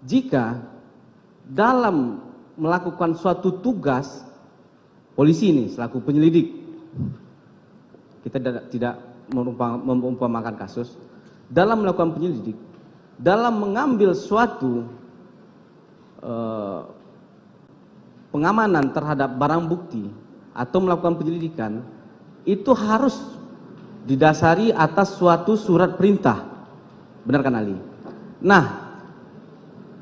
jika dalam melakukan suatu tugas, polisi ini selaku penyelidik, kita tidak mengumpamakan kasus, dalam melakukan penyelidik, dalam mengambil suatu pengamanan terhadap barang bukti atau melakukan penyelidikan, itu harus didasari atas suatu surat perintah. Benar kan Ali? Nah,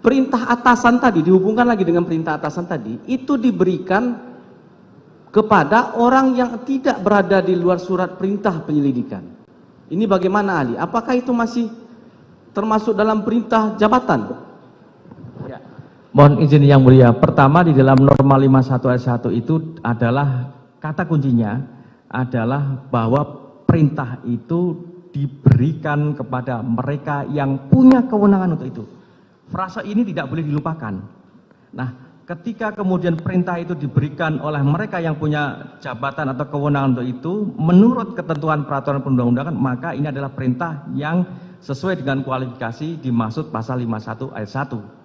perintah atasan tadi dihubungkan lagi dengan perintah atasan tadi, itu diberikan kepada orang yang tidak berada di luar surat perintah penyelidikan. Ini bagaimana Ali? Apakah itu masih termasuk dalam perintah jabatan? Ya. Mohon izin yang mulia, pertama di dalam norma 51 ayat 1 itu adalah kata kuncinya adalah bahwa perintah itu diberikan kepada mereka yang punya kewenangan untuk itu. Frasa ini tidak boleh dilupakan. Nah, ketika kemudian perintah itu diberikan oleh mereka yang punya jabatan atau kewenangan untuk itu, menurut ketentuan peraturan perundang-undangan, maka ini adalah perintah yang sesuai dengan kualifikasi dimaksud pasal 51 ayat 1.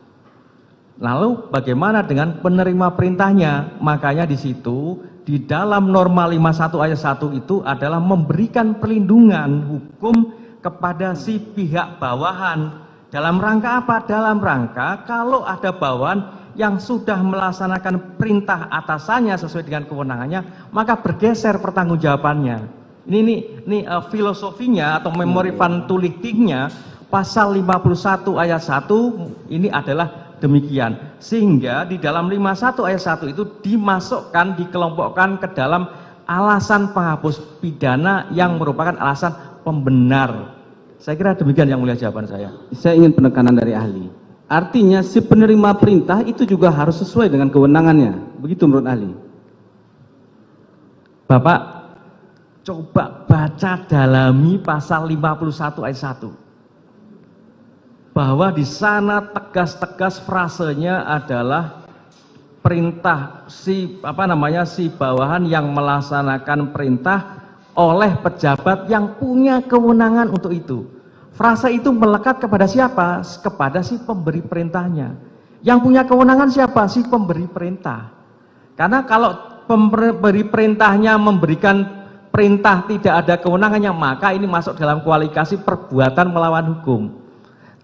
Lalu bagaimana dengan penerima perintahnya? Makanya di situ di dalam norma 51 ayat 1 itu adalah memberikan perlindungan hukum kepada si pihak bawahan. Dalam rangka apa? Dalam rangka kalau ada bawahan yang sudah melaksanakan perintah atasannya sesuai dengan kewenangannya, maka bergeser pertanggungjawabannya. Ini filosofinya atau memori vantulitingnya pasal 51 ayat 1 ini adalah demikian, sehingga di dalam 51 ayat 1 itu dimasukkan, dikelompokkan ke dalam alasan penghapus pidana yang merupakan alasan pembenar. Saya kira demikian yang mulia jawaban saya. Saya ingin penekanan dari ahli. Artinya si penerima perintah itu juga harus sesuai dengan kewenangannya. Begitu menurut ahli. Bapak coba baca dalami pasal 51 ayat 1. Bahwa di sana tegas-tegas frasenya adalah perintah si bawahan yang melaksanakan perintah oleh pejabat yang punya kewenangan untuk itu. Frasa itu melekat kepada siapa? Kepada si pemberi perintahnya. Yang punya kewenangan siapa? Si pemberi perintah. Karena kalau pemberi perintahnya memberikan perintah tidak ada kewenangannya, maka ini masuk dalam kualifikasi perbuatan melawan hukum.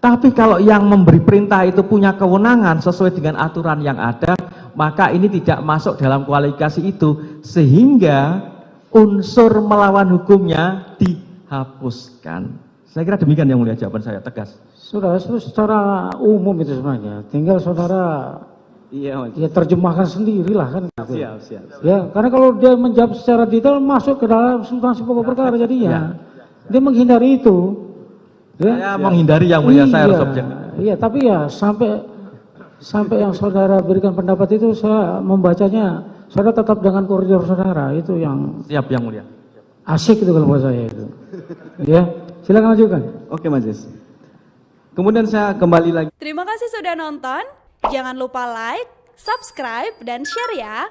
Tapi kalau yang memberi perintah itu punya kewenangan sesuai dengan aturan yang ada, maka ini tidak masuk dalam kualifikasi itu, sehingga unsur melawan hukumnya dihapuskan. Saya kira demikian yang mulia jawaban saya, tegas. Saudara, secara umum itu sebenarnya, tinggal saudara ya terjemahkan sendirilah kan. Gitu. Siap. Ya, karena kalau dia menjawab secara detail masuk ke dalam substansi pokok perkara jadinya. Dia menghindari itu. Ya, saya menghindari yang mulia, saya harus objek. Iya, tapi ya sampai yang saudara berikan pendapat itu saya membacanya, saudara tetap dengan koridor saudara, itu yang siap yang mulia. Asik itu kalau buat saya itu. Ya, silakan lanjutkan. Oke, Majelis. Kemudian saya kembali lagi. Terima kasih sudah nonton. Jangan lupa like, subscribe, dan share ya.